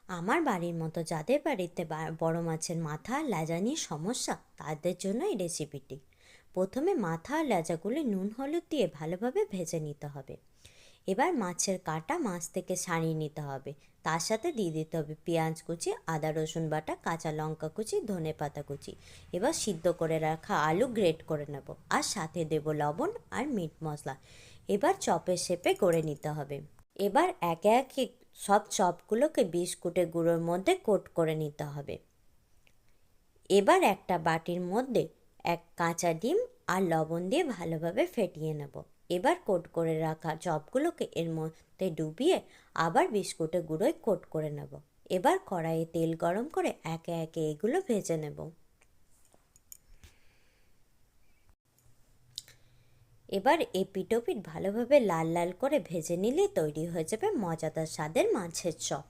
আমার বাড়ির মতো যাদের বাড়িতে বড় মাছের মাথা আর লেজা নিয়ে সমস্যা, তাদের জন্য এই রেসিপিটি। প্রথমে মাথা আর লেজাগুলি নুন হলুদ দিয়ে ভালোভাবে ভেজে নিতে হবে। এবার মাছের কাটা মাছ থেকে ছাড়িয়ে নিতে হবে। তার সাথে দিয়ে দিতে হবে পেঁয়াজ কুচি, আদা রসুন বাটা, কাঁচা লঙ্কা কুচি, ধনে পাতা কুচি। এবার সিদ্ধ করে রাখা আলু গ্রেট করে নেব, আর সাথে দেব লবণ আর মিট মশলা। এবার চপের শেপে গড়ে নিতে হবে। এবার একে একে সব চপগুলোকে বিস্কুটের গুঁড়োর মধ্যে কোট করে নিতে হবে। এবার একটা বাটির মধ্যে এক কাঁচা ডিম আর লবণ দিয়ে ভালোভাবে ফেটিয়ে নেব। এবার কোট করে রাখা চপগুলোকে এর মধ্যে ডুবিয়ে আবার বিস্কুটের গুঁড়োয় কোট করে নেব। এবার কড়াইয়ে তেল গরম করে একে একে এগুলো ভেজে নেব। এবার এপিঠ ওপিঠ ভালোভাবে লাল লাল করে ভেজে নিলে তৈরি হয়ে যাবে মজাদার স্বাদের মাছের চপ।